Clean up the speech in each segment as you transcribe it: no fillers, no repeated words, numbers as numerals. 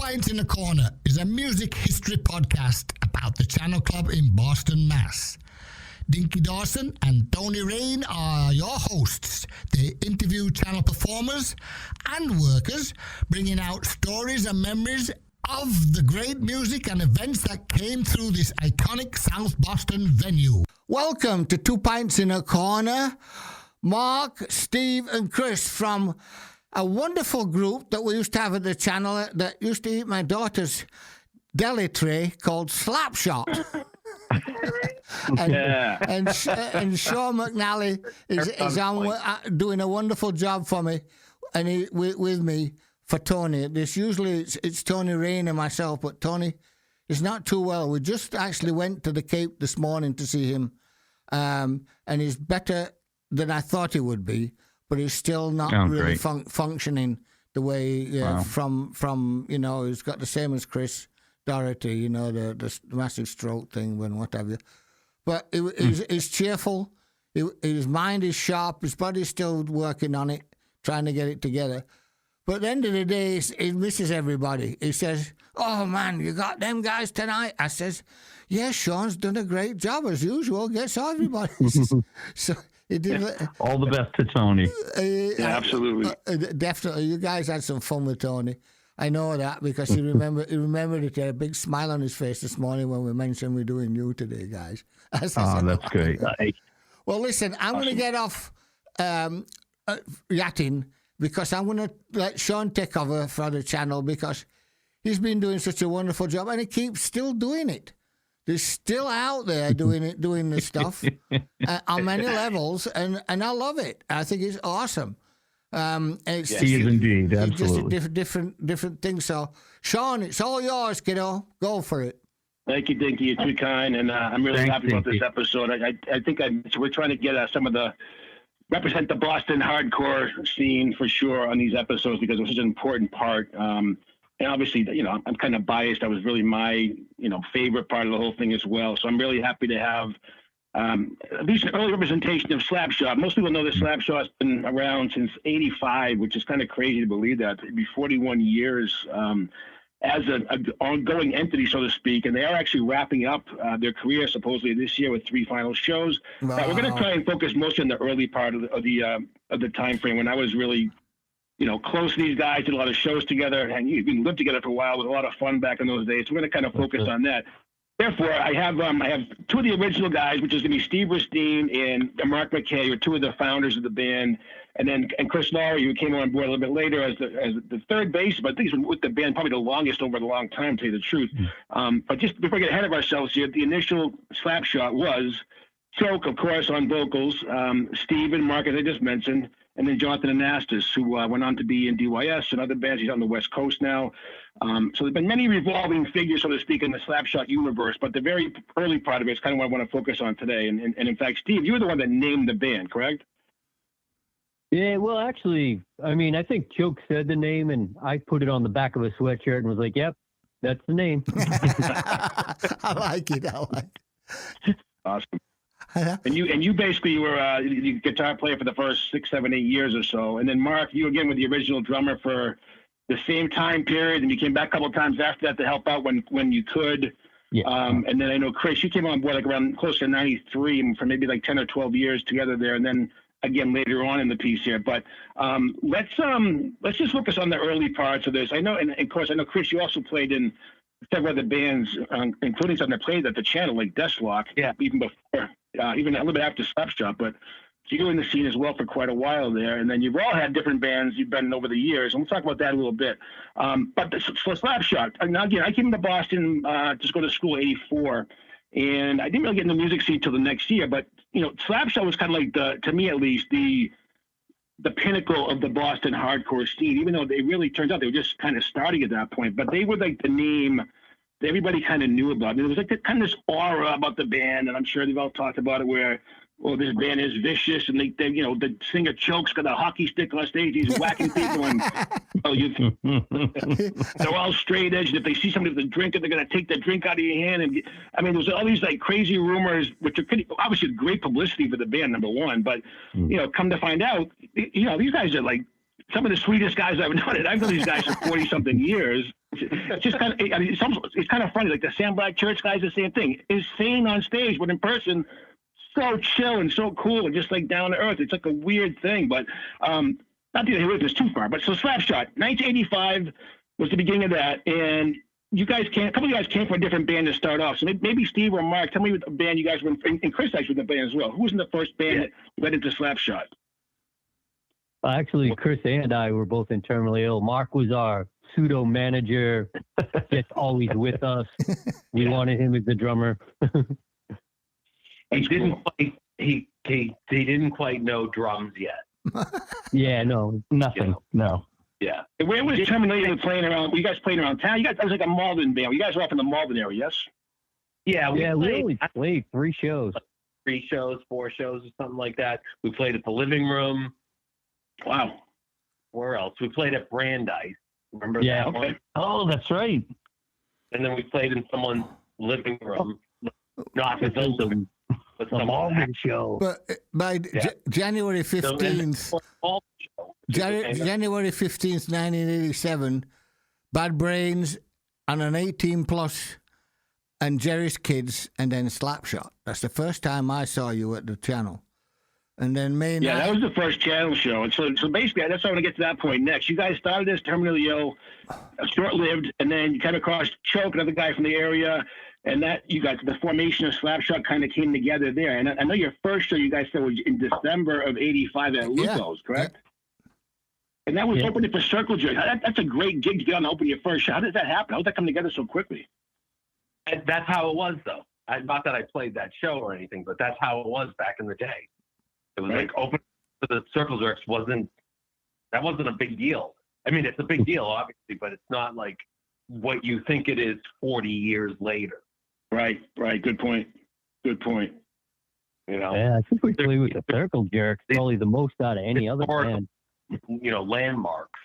Pints in a Corner is a music history podcast about the Channel Club in Boston, Mass. Dinky Dawson and Tony Raine are your hosts. They interview channel performers and workers, bringing out stories and memories of the great music and events that came through this iconic South Boston venue. Welcome to 2 Pints in a Corner. Mark, Steve and Chris from a wonderful group that we used to have at the channel that used to eat my daughter's deli tray called Slapshot. and Sean McNally is on doing a wonderful job for me, and he with me for Tony. Usually it's Tony Raine and myself, but Tony is not too well. We just actually went to the Cape this morning to see him, and he's better than I thought he would be, but he's still not really functioning the way from he's got the same as Chris Doherty, the massive stroke thing and what have you. But he's cheerful. His mind is sharp. His body's still working on it, trying to get it together. But at the end of the day, he misses everybody. He says, "Oh, man, you got them guys tonight?" I says, "Yeah, Sean's done a great job, as usual. Gets everybody." So he did. All the best to Tony. Absolutely. Definitely. You guys had some fun with Tony. I know that because he remembered it. He had a big smile on his face this morning when we mentioned we're doing you today, guys. That's great. Well, listen, I'm going to get off yachting because I'm going to let Sean take over for the channel because he's been doing such a wonderful job and he keeps still doing it. They're still out there doing this stuff on many levels, and I love it. I think it's awesome. He is indeed, absolutely. Just a different thing. So, Sean, it's all yours, kiddo. Go for it. Thank you, Dinky. You're too kind, and I'm really happy about this episode. I think we're trying to get some of the represent the Boston hardcore scene for sure on these episodes because it's such an important part. And obviously, I'm kind of biased. That was really my, favorite part of the whole thing as well. So I'm really happy to have at least an early representation of Slapshot. Most people know that Slapshot's been around since '85, which is kind of crazy to believe that. It'd be 41 years as an ongoing entity, so to speak. And they are actually wrapping up their career supposedly this year with 3 final shows. Wow. We're going to try and focus mostly on the early part of the time frame when I was really close to these guys, did a lot of shows together, and we lived together for a while. It was a lot of fun back in those days. So we're going to kind of focus on that. Therefore, I have 2 of the original guys, which is going to be Steve Rustine and Mark McKay, who are 2 of the founders of the band, and Chris Laurie, who came on board a little bit later as the third bass, but I think he's been with the band probably the longest over the long time, to tell you the truth. But just before we get ahead of ourselves here, the initial Slapshot was Choke, of course, on vocals, Steve and Mark, as I just mentioned, and then Jonathan Anastas, who went on to be in DYS and other bands. He's on the West Coast now. So there's been many revolving figures, so to speak, in the Slapshot universe, but the very early part of it is kind of what I want to focus on today. And in fact, Steve, you were the one that named the band, correct? Yeah, well, actually, I think Choke said the name, and I put it on the back of a sweatshirt and was like, yep, that's the name. I like it. Awesome. And you basically were the guitar player for the first 6, 7, 8 years or so. And then Mark, you again were the original drummer for the same time period, and you came back a couple of times after that to help out when you could. Yeah. And then I know, Chris, you came on board like around close to 93 for maybe like 10 or 12 years together there. And then again later on in the piece here. But let's just focus on the early parts of this. I know, and of course, I know, Chris, you also played in several other bands, including some that played at the channel, like Deathlock, even before, even a little bit after Slapshot. But you were in the scene as well for quite a while there, and then you've all had different bands you've been in over the years, and we'll talk about that a little bit. But for Slapshot, now again, I came to Boston to go to school in '84, and I didn't really get in the music scene till the next year. But Slapshot was kind of like to me at least, the pinnacle of the Boston hardcore scene, even though they really turns out they were just kind of starting at that point. But they were like the name that everybody kind of knew about. And it was like kind of this aura about the band, and I'm sure they've all talked about it where, well, this band is vicious, and they the singer Choke's got a hockey stick on stage, he's whacking people, and they're all straight edge, and if they see somebody with a drink, they're going to take the drink out of your hand. And there's all these like crazy rumors, which are obviously great publicity for the band, number one, but come to find out, these guys are like some of the sweetest guys I've known. I've known these guys for 40-something years. It's just kind of, I mean, it's kind of funny. Like the Sam Black Church guys, the same thing. Insane on stage, but in person, so chill and so cool and just like down to earth. It's like a weird thing, but not to get this too far. But so Slapshot, 1985 was the beginning of that, and you guys a couple of you guys came from a different band to start off. So maybe Steve or Mark, tell me what the band you guys were in, and Chris actually was in the band as well. Who was in the first band that led into Slapshot? Actually, Chris and I were both in terminally ill. Mark was our pseudo manager, just always with us. We wanted him as the drummer. He didn't quite know drums yet. Yeah, no, nothing. No. Yeah. Where was Terminator playing around? Were you guys playing around town? You guys, that was like a Malden band. You guys were up in the Malden area, yes? Yeah, we only played 3 shows. 3 shows, 4 shows, or something like that. We played at the Living Room. Wow. Where else? We played at Brandeis. Remember that one? Oh, that's right. And then we played in someone's living room. Not his own living, but the Malden show. But by January 15th, January 15th, 1987, Bad Brains and an 18+ and Jerry's Kids and then Slapshot. That's the first time I saw you at the channel. And then May 9th. Yeah, that was the first channel show. And so basically, that's why I want to get to that point next. You guys started this terminally ill, short-lived, and then you came across Choke, another guy from the area, and that you got the formation of Slapshot kind of came together there. And I know your first show you guys said was in December of '85 at Luco's, correct? Yeah. And that was opening for Circle Jerk. That's a great gig to get on to open your first show. How did that happen? How did that come together so quickly? And that's how it was, though. Not that I played that show or anything, but that's how it was back in the day. It was like opening for the Circle Jerks wasn't a big deal. I mean, it's a big deal, obviously, but it's not like what you think it is 40 years later. Right. Good point. You know? Yeah, I think we played with the Circle Jerks probably the most out of any other band. You know, landmarks.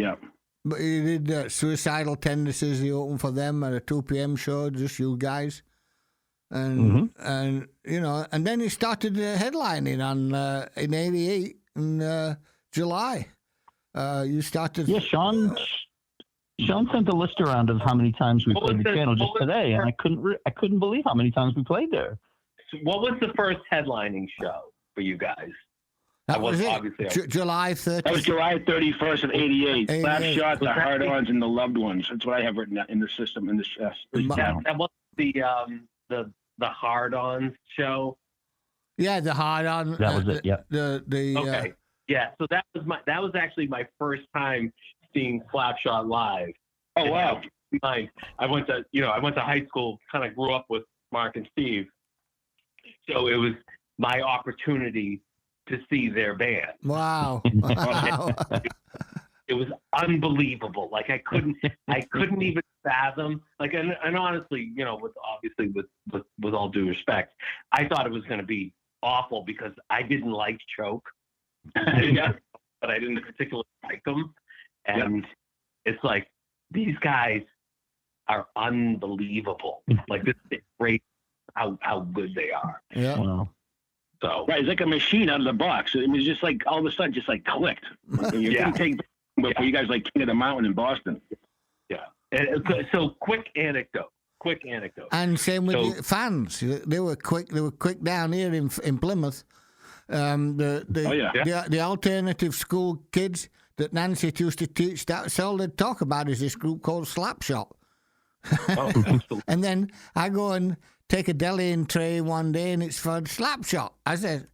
Yeah. But you did Suicidal Tendencies, you opened for them at a 2 p.m. show, just you guys. And you know, and then he started headlining in '88 in July. You started. Yeah, Sean sent a list around of how many times we played the channel just today, and I couldn't believe how many times we played there. So what was the first headlining show for you guys? That was it. July 30th. That was July 31st of '88. Slapshot, the Hard-Ons, and the Loved Ones. That's what I have written in the system. In this. That was the Hard-Ons show. Yeah, the Hard-On. That was it. Yeah. Okay. Yeah. So that was actually my first time seeing Slapshot live. Oh wow! I went to high school. Kind of grew up with Mark and Steve, so it was my opportunity to see their band. Wow! It was unbelievable. Like I couldn't even fathom. Like and honestly, you know, with all due respect, I thought it was going to be awful because I didn't like Choke, but I didn't particularly like them. And it's like these guys are unbelievable. Like this is great how good they are. Yeah. Wow. So right, it's like a machine out of the box. I mean, it's just like all of a sudden, just like clicked. You didn't take before you guys like King of the Mountain in Boston. Yeah. And so quick anecdote. And same with the fans. They were quick. They were quick down here in Plymouth. The alternative school kids that Nancy used to teach. That's all they'd talk about is this group called Slapshot. And then I go and take a deli-in tray one day, and it's for Slapshot. I said,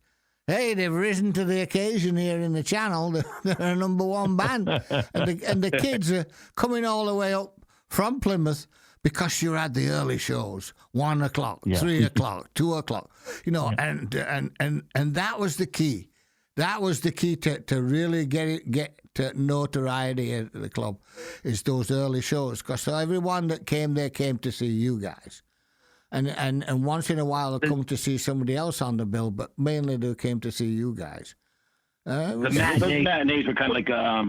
"Hey, they've risen to the occasion here in the channel. They're a #1 band, and the kids are coming all the way up from Plymouth because you had the early shows, 1 o'clock, 3 o'clock, 2 o'clock, you know, and that was the key. That was the key to really get to notoriety at the club, is those early shows. Because everyone that came there came to see you guys. And once in a while they come to see somebody else on the bill, but mainly they came to see you guys. Those matinees were kind of like, I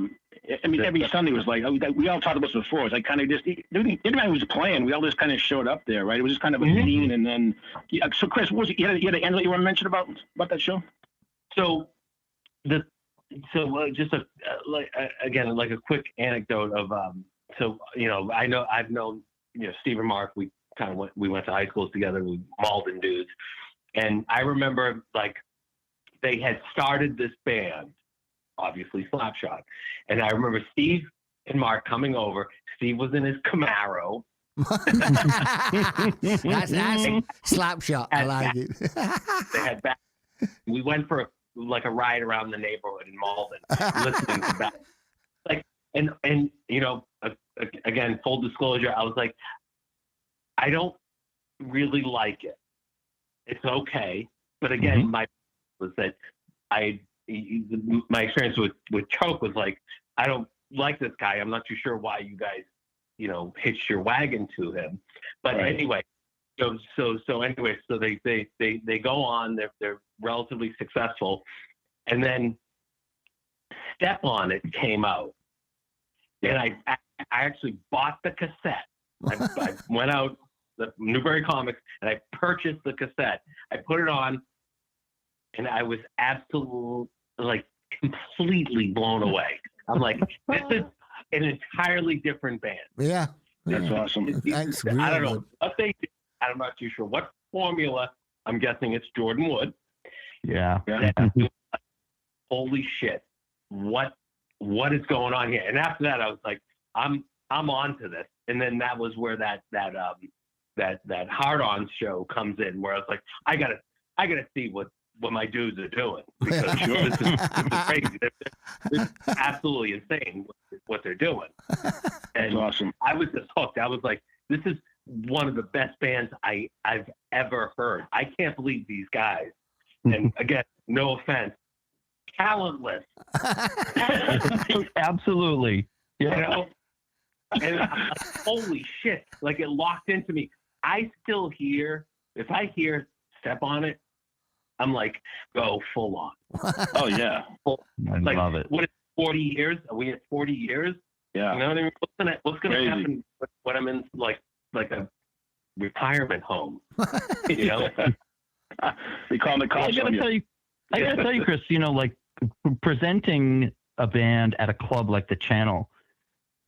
mean, every Sunday was like, we all talked about this before. It's like kind of just, anybody who was playing, we all just kind of showed up there, right? It was just kind of a scene. And then, so Chris, what was it? You had an anecdote you want to mention about that show? So just again, like a quick anecdote of I've known Steve and Mark. We went to high schools together. We Malden dudes, and I remember like they had started this band, obviously Slapshot, and I remember Steve and Mark coming over. Steve was in his Camaro. That's Slapshot. I like it. They had back. We went for a ride around the neighborhood in Malden, listening to that. And again, full disclosure, I was like, I don't really like it. It's okay, but again, my experience with Choke was like, I don't like this guy. I'm not too sure why you guys, hitched your wagon to him. But anyway, so they go on. They're relatively successful, and then Step On It came out, and I actually bought the cassette. I went out the Newbury Comics and I purchased the cassette. I put it on, and I was completely blown away. I'm like, this is an entirely different band. Yeah. That's awesome. Thanks. I don't know what they did. I'm not too sure what formula. I'm guessing it's Jordan Wood. Yeah. Holy shit. What is going on here? And after that, I was like, I'm on to this. And then that was where that Hard On show comes in, where I was like, I gotta see what my dudes are doing, because this is crazy. They're absolutely insane what they're doing. And that's awesome. I was just hooked. I was like, this is one of the best bands I've ever heard. I can't believe these guys. And again, no offense, talentless. Absolutely. And holy shit, like it locked into me. I still hear, if I hear Step On It, I'm like, go full on. Oh yeah. I love it. What is 40 years? Are we at 40 years? Yeah. You know what I mean? What's gonna happen when I'm in like a retirement home? You know? They call me cops. I gotta tell you, Chris, presenting a band at a club like the Channel,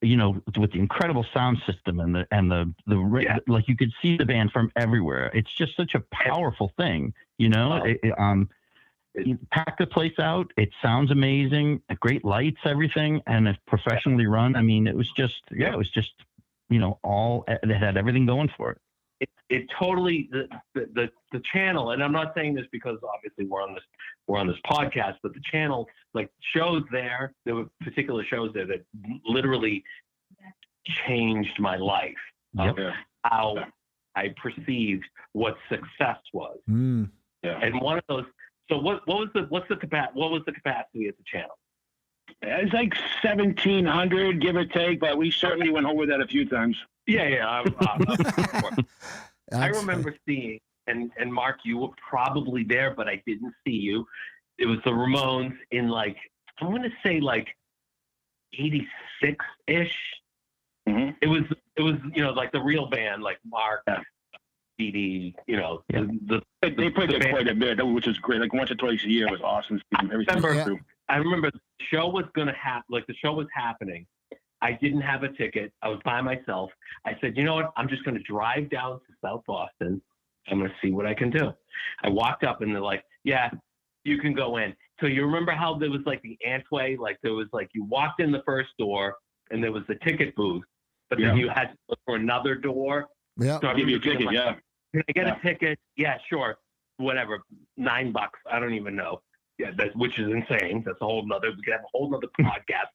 with the incredible sound system and the like, you could see the band from everywhere. It's just such a powerful thing, You pack the place out. It sounds amazing. Great lights, everything, and it's professionally run. I mean, it was just, it had everything going for it. It totally the Channel, and I'm not saying this because obviously we're on this podcast, but the Channel, like, shows there were particular shows there that literally changed my life. How I perceived what success was. Yeah. And one of those. So what's the capacity at the Channel? It's like 1,700, give or take, but we certainly went over that a few times. Yeah. I remember seeing, and Mark, you were probably there, but I didn't see you. It was the Ramones in I'm going to say 86-ish. Mm-hmm. It was like the real band, like Mark, CD, they played there quite a bit, which is great. Like once or twice a year was awesome. I remember the show was going to happen. Like the show was happening. I didn't have a ticket. I was by myself. I said, you know what? I'm just going to drive down to South Boston. I'm going to see what I can do. I walked up and they're like, yeah, you can go in. So you remember how there was like the Antway? Like there was like, you walked in the first door and there was the ticket booth, but then you had to look for another door. Yeah. So give you a ticket, Can I get a ticket? Yeah, sure. Whatever. $9. I don't even know. Yeah, which is insane. That's a whole nother. We could have a whole nother podcast.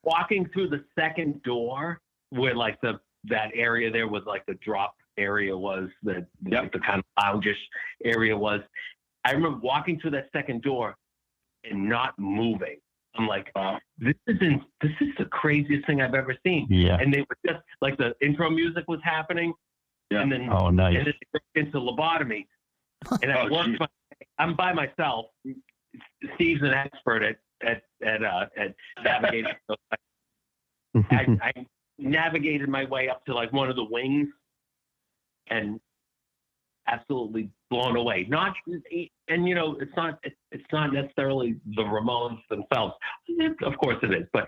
Walking through the second door, where like that area there was like the drop area was, the kind of loungish area was. I remember walking through that second door and not moving. I'm like, this is the craziest thing I've ever seen. Yeah. And they were just like, the intro music was happening. Yeah. And then, nice. And then it broke into lobotomy. And I'm by myself. Steve's an expert at navigating. I navigated my way up to like one of the wings and absolutely blown away. It's it's not necessarily the Ramones themselves. Of course it is, but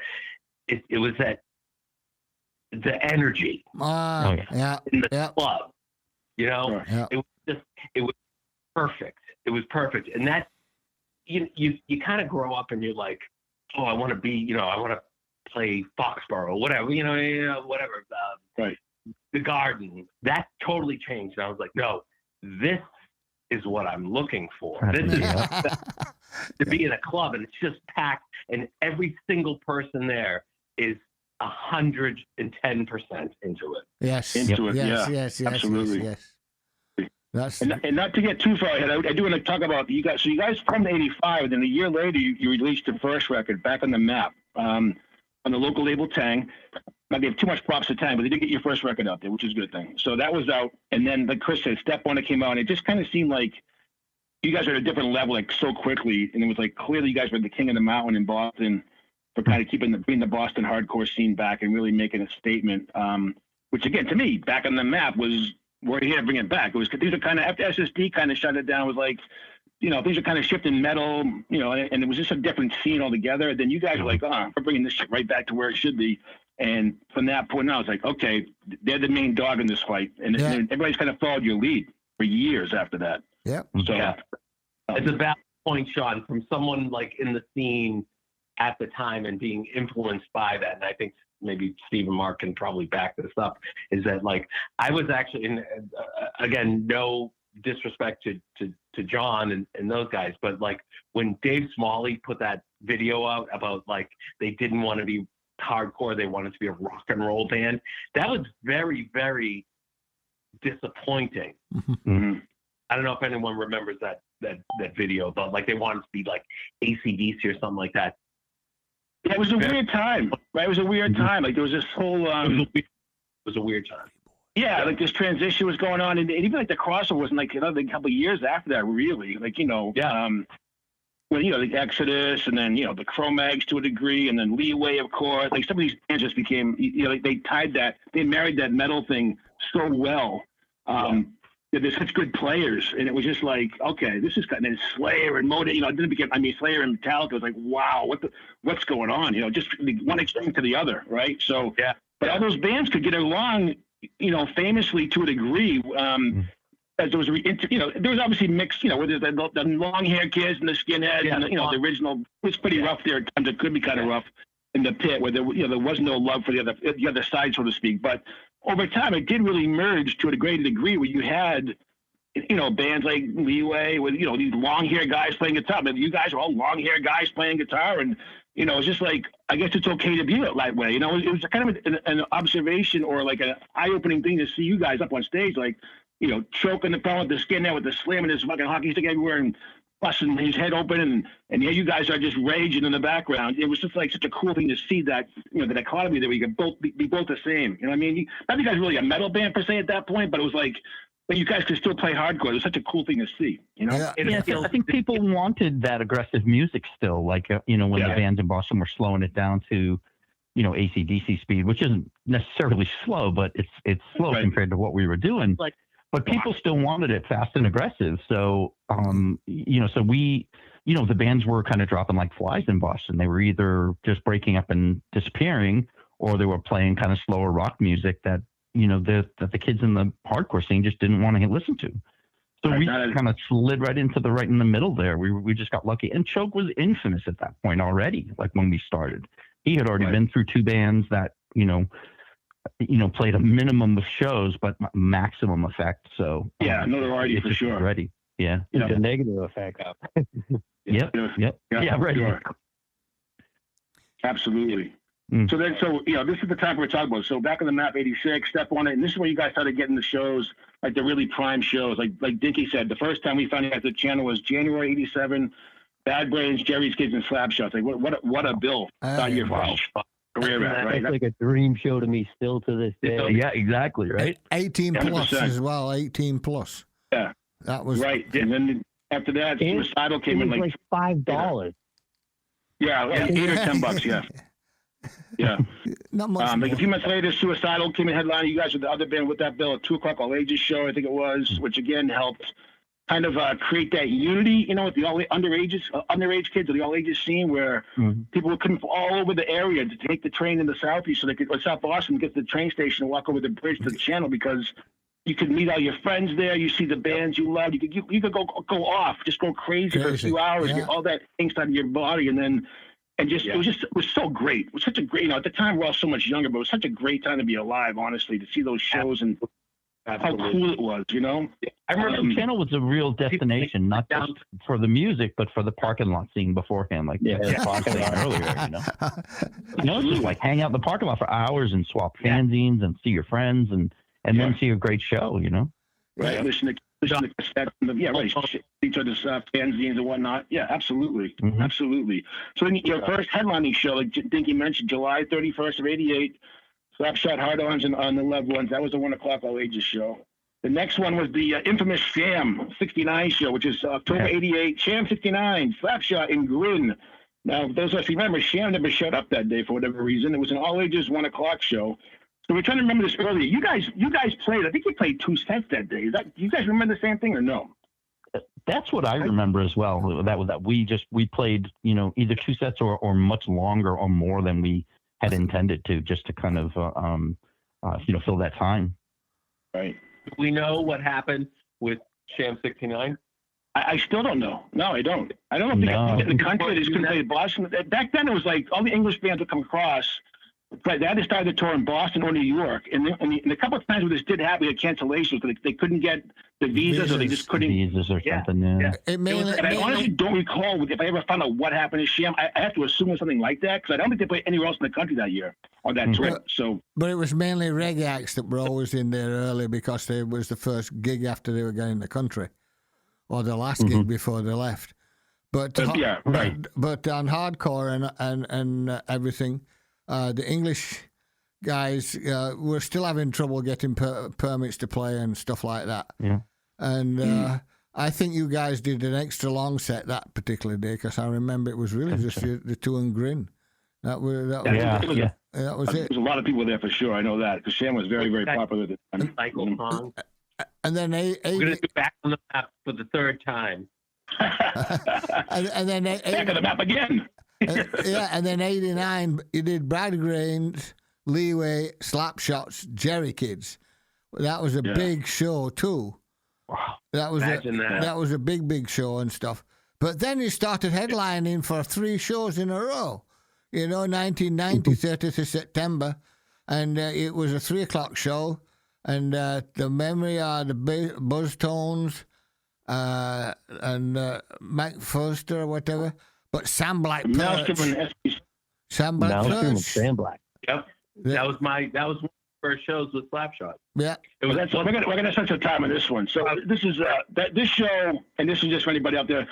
it was that the energy in the club. You know, it was perfect. It was perfect, and that you kind of grow up and you're like, oh, I want to be, you know, I want to play Foxborough, whatever, you know, whatever. Right. The Garden. That totally changed. And I was like, no, this is what I'm looking for. This is to be in a club, and it's just packed, and every single person there is 110% into it. Yes. Into it. Yes. Absolutely. Yes. And not to get too far ahead, I do want to talk about you guys. So you guys formed '85, and then a year later, you released your first record, Back on the Map, on the local label Tang. Not give too much props to Tang, but they did get your first record out there, which is a good thing. So that was out, and then like Chris said, Step One came out, and it just kind of seemed like you guys were at a different level, like so quickly, and it was like clearly you guys were the king of the mountain in Boston for kind of bringing the Boston hardcore scene back and really making a statement. Which again, to me, Back on the Map was. We're here to bring it back. It was these are kind of after SSD kind of shut it down. It was like, you know, things are kind of shifting metal, you know, and it was just a different scene altogether. Then you guys were like, we're bringing this shit right back to where it should be. And from that point on, it's like, okay, they're the main dog in this fight, and everybody's kind of followed your lead for years after that. Yeah. So it's a valid point, Sean, from someone like in the scene at the time and being influenced by that. And I think maybe Steve and Mark can probably back this up, is that like I was actually in again, no disrespect to John and those guys, but like when Dave Smalley put that video out about like they didn't want to be hardcore, they wanted to be a rock and roll band, that was very, very disappointing. Mm-hmm. I don't know if anyone remembers that video, but like they wanted to be like AC/DC or something like that. Yeah, it was a weird time, right? It was a weird time. Like there was this whole. It was a weird time. Yeah, like this transition was going on, and even like the crossover wasn't like another couple of years after that, really. Like when you know the Exodus, and then you know the Cro-Mags to a degree, and then Leeway, of course. Like some of these bands just became, you know, like they married that metal thing so well. They're such good players, and it was just like, okay, this is kind of Slayer and Motorhead. You know, it didn't become. I mean, Slayer and Metallica was like, wow, what's going on? You know, just one extreme to the other, right? So, but all those bands could get along, you know, famously to a degree. As there was, you know, there was obviously mixed, you know, where there's the long hair kids and the skinheads, and you know, the original. It was pretty rough there at times. It could be kind of rough in the pit where there was no love for the other side, so to speak, but. Over time, it did really merge to a great degree where you had, you know, bands like Leeway with, you know, these long-haired guys playing guitar. But you guys are all long-haired guys playing guitar. And, you know, it's just like, I guess it's okay to be that way. You know, it was kind of an observation or like an eye-opening thing to see you guys up on stage, like, you know, choking the phone with the skin there with the slamming his fucking hockey stick everywhere and busting his head open, and here you guys are just raging in the background. It was just like such a cool thing to see that, you know, the dichotomy that we could both be both the same. You know what I mean? Not you guys really a metal band per se at that point, but it was like, but you guys could still play hardcore. It was such a cool thing to see, you know? Yeah, I think people wanted that aggressive music still, like, you know, when the bands in Boston were slowing it down to, you know, AC/DC speed, which isn't necessarily slow, but it's slow compared to what we were doing. But people still wanted it fast and aggressive. So, you know, so we, you know, the bands were kind of dropping like flies in Boston. They were either just breaking up and disappearing, or they were playing kind of slower rock music that, you know, that the kids in the hardcore scene just didn't want to listen to. So we kind of slid right into right in the middle there. We just got lucky. And Choke was infamous at that point already, like when we started. He had already been through two bands that, you know, played a minimum of shows, but maximum effect. So notoriety for sure. Ready, it's a negative effect. Yep. Right. Sure. Absolutely. So you know, this is the time we're talking about. So Back on the Map, '86, Step On It, and this is where you guys started getting the shows, like the really prime shows. Like Dinky said, the first time we found out the channel was January '87. Bad Brains, Jerry's Kids, and Slapshot. Like what a bill! Your career, right? That's like a dream show to me still to this day. Yeah, exactly, right? 18 plus 100%. As well, 18 plus. Yeah. That was right. And then after that, Suicidal came in like $5. Yeah, like $8 or $10, yeah. Not much. Like a few months later, Suicidal came in headlining. You guys were the other band with that bill at 2:00 All Ages show, I think it was, which again helped kind of create that unity, with the underage kids or the all ages scene where people would come from all over the area to take the train in the Southeast so they could, or South Boston, get to the train station and walk over the bridge to the channel because you could meet all your friends there. You see the bands you love. You could go off, just go crazy for a few hours, get all that things out of your body, it was so great. It was such a great, at the time we're all so much younger, but it was such a great time to be alive, honestly, to see those shows and how cool it was, I remember the channel was a real destination, not just for the music, but for the parking lot scene beforehand, like Bob said earlier, just like hang out in the parking lot for hours and swap fanzines and see your friends and then see a great show, Right, listen to cassettes, each other's fanzines and whatnot. Yeah, absolutely, absolutely. So then your first headlining show, like Dinky mentioned, July 31st of '88. Slapshot, Hard-Ons, and On the Loved Ones. That was the 1 o'clock all ages show. The next one was the infamous Sham 69 show, which is October '88. Sham 69, Slapshot, and Grin. Now, those of us remember, Sham never showed up that day for whatever reason. It was an all ages 1 o'clock show. So we're trying to remember this earlier. You guys played. I think you played 2 sets that day. Do you guys remember the same thing or no? That's what I remember as well. That we played, either 2 sets or much longer or more than we had intended to, just to kind of, fill that time. Right. Do we know what happened with Sham 69? I still don't know. No, I don't. I don't know if the country just couldn't play Boston. Back then, it was like all the English bands would come across. They had to start the tour in Boston or New York. And a couple of times where this did happen, we had cancellations. They couldn't get the visas or they just couldn't. Visas or something, yeah. I honestly don't recall if I ever found out what happened to Sham. I have to assume it was something like that because I don't think they played anywhere else in the country that year on that trip. But it was mainly reggae acts that were always in there early because it was the first gig after they were getting in the country or the last gig before they left. But on hardcore and everything, the English guys were still having trouble getting permits to play and stuff like that. Yeah. And I think you guys did an extra long set that particular day because I remember it was really just the 2 and Grin. That was it. There was a lot of people there for sure. I know that because Sham was very, very popular at the time. Cycle song. And then we're going to be back on the map for the 3rd time. and then back on the map again. And then '89, you did Brad Grains, Leeway, Slapshots, Jerry Kids. That was a big show too. Wow! That was a big show and stuff. But then you started headlining for 3 shows in a row. 1990, 30th of September, and it was a 3 o'clock show. And the memory are the Buzz Tones and Mac Foster or whatever. But Sam Black Perch. Sam Black Perch. Sam Black. Yep. That was one of the first shows with Slapshot. Yeah. We're gonna spend some time on this one. So this is this show, and this is just for anybody out there.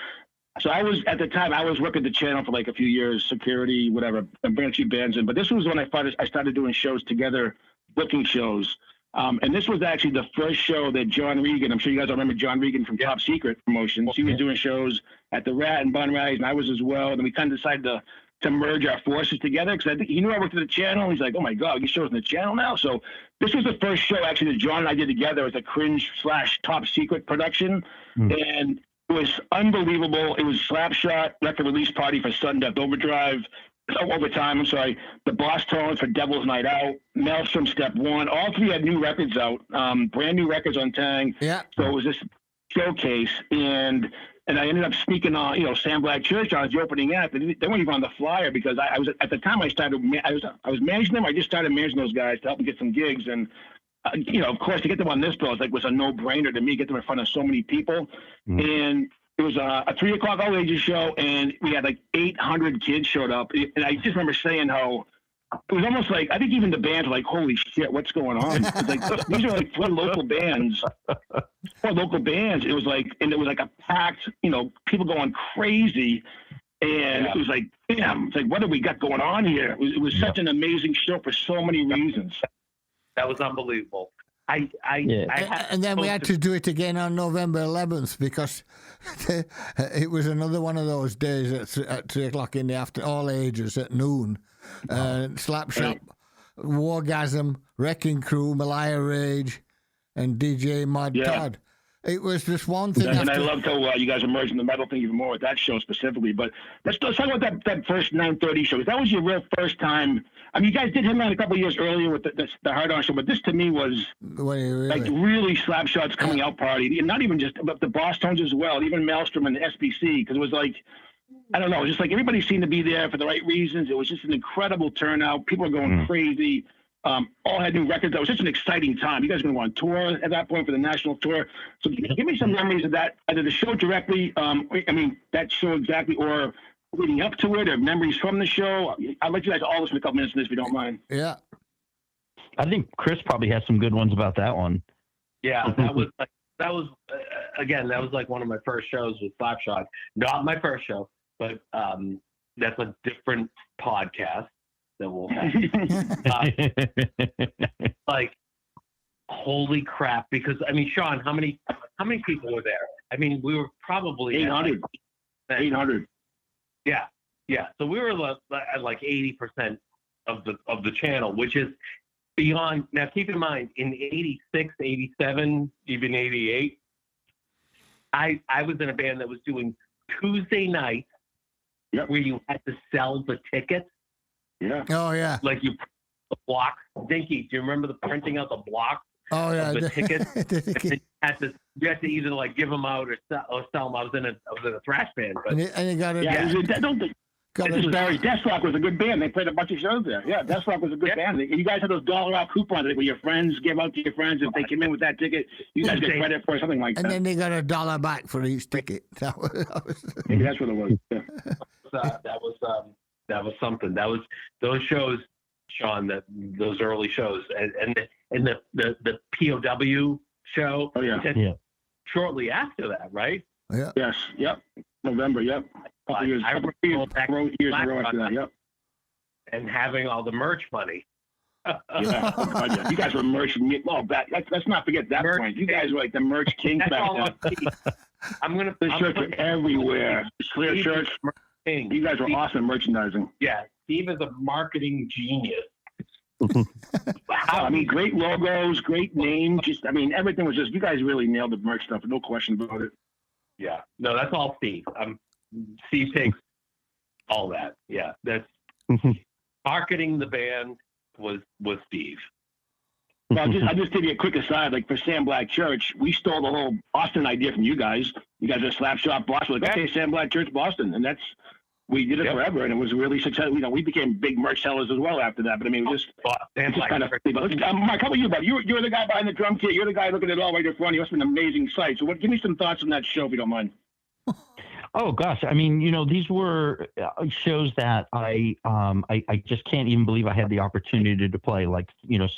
So I was working the channel for like a few years, security, whatever, and bringing a few bands in. But this was when I started doing shows together, booking shows. And this was actually the first show that John Regan, I'm sure you guys all remember John Regan from Top Secret Promotions. He was doing shows at the Rat and Bun Rags, and I was as well. And we kind of decided to merge our forces together because I think he knew I worked at the channel. He's like, oh my God, you shows in the channel now. So this was the first show actually that John and I did together as a cringe/Top Secret production. And it was unbelievable. It was Slapshot record release party for Sudden Death Overtime. The Boss Tones for Devil's Night Out, Maelstrom Step 1. All 3 had new records out, brand new records on Tang. Yeah. So it was this showcase, and I ended up speaking on, Sam Black Church on the opening act. They weren't even on the flyer because I was at the time I was managing them. I just started managing those guys to help them get some gigs, and of course to get them on this bill was a no-brainer to me. Get them in front of so many people, and it was a 3 o'clock all ages show, and we had like 800 kids showed up. And I just remember saying how it was almost like, I think even the bands were like, holy shit, what's going on? It was like, these are like 4 local bands. It was like, and it was like a packed, people going crazy. And it was like, damn, it's like, what do we got going on here? It was such an amazing show for so many reasons. That was unbelievable. And then we had to do it again on November 11th because it was another one of those days at 3 o'clock in the afternoon, all ages at noon. Slapshot, Wargasm, Wrecking Crew, Malaya Rage, and DJ Mod Todd. It was just one thing. And I loved how you guys emerged in the metal thing even more with that show specifically. But let's talk about that first 9:30 show. That was your real first time. I mean, you guys did him on a couple of years earlier with the Hard On show, but this to me was like really Slapshot's coming out party. And not even just but the Boss Tones as well, even Maelstrom and the SBC, because it was like, I don't know, just like everybody seemed to be there for the right reasons. It was just an incredible turnout. People were going crazy. All had new records. That was such an exciting time. You guys were going to go on tour at that point for the national tour. So give me some memories of that, either the show directly, that show exactly, or leading up to it, or memories from the show. I'll let you guys all listen to a couple minutes of this if you don't mind. Yeah. I think Chris probably has some good ones about that one. Yeah, that was like one of my first shows with Slapshot. Not my first show, but that's a different podcast that we'll have. Like, holy crap! Because I mean, Sean, how many people were there? I mean, we were probably 800. 800. Yeah. So we were at like 80% of the channel, which is beyond. Now, keep in mind, in 86, 87, even 88, I was in a band that was doing Tuesday nights, where you had to sell the tickets. Yeah. Oh yeah. Like you print the block. Dinky, do you remember the printing out the block? Oh yeah. Of the tickets. You had to either like give them out or sell them. I was in a thrash band, but and you got it. Yeah. Deathlock was a good band. They played a bunch of shows there. Yeah, Deathlock was a good band. And you guys had those $1 coupons where your friends give out to your friends if they came in with that ticket. You guys get credit for something like that. And then they got $1 back for each ticket. That's what it was. Yeah. That was something. That was those shows, Sean. Those early shows, and the POW show. Oh yeah. Shortly after that, right? Yeah. Yes. Yep. November. Yep. Years after that. Yep. And having all the merch money. Yeah. You guys were merch. Oh, let's not forget that point. You guys were like the merch kings back then. The shirts were everywhere. Clear shirts. You guys were awesome merchandising. Yeah, Steve is a marketing genius. Wow, I mean, great logos, great names. Everything was just, you guys really nailed the merch stuff. No question about it. Yeah, no, that's all Steve. Steve takes all that. Yeah, that's marketing the band was Steve. Well, I'll just give you a quick aside. Like for Sam Black Church, we stole the whole Boston idea from you guys. You guys are Slapshot Boston. Like, okay, Sam Black Church Boston, and we did it forever, and it was really successful. We became big merch sellers as well after that. But I mean, it's just kind of. Mike, how about you, buddy? You're the guy behind the drum kit. You're the guy looking at it all right in front. You must have been an amazing sight. So, give me some thoughts on that show, if you don't mind. Oh gosh, I mean, these were shows that I just can't even believe I had the opportunity to play. Like,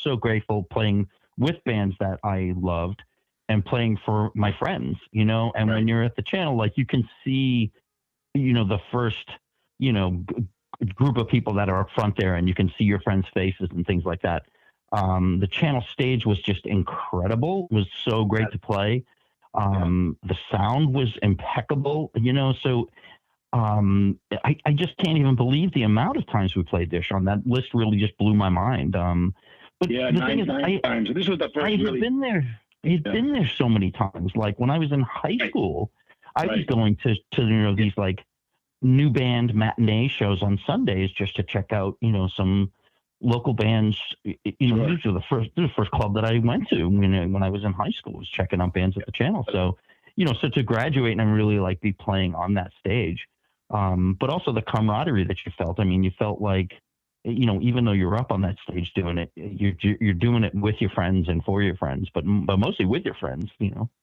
so grateful playing with bands that I loved and playing for my friends. And when you're at the channel, like you can see, the first, group of people that are up front there, and you can see your friends' faces and things like that. The channel stage was just incredible. It was so great to play. The sound was impeccable, so I just can't even believe the amount of times we played this. On that list really just blew my mind. But the thing is, nine times. This was the first. I had been there. I'd been there so many times. Like when I was in high school, I was going to these like new band matinee shows on Sundays just to check out some local bands. These are the first club that I went to when I was in high school, was checking out bands at the channel. So so to graduate and really like be playing on that stage, but also the camaraderie that you felt. I mean, you felt like even though you're up on that stage doing it, you're doing it with your friends and for your friends, but mostly with your friends.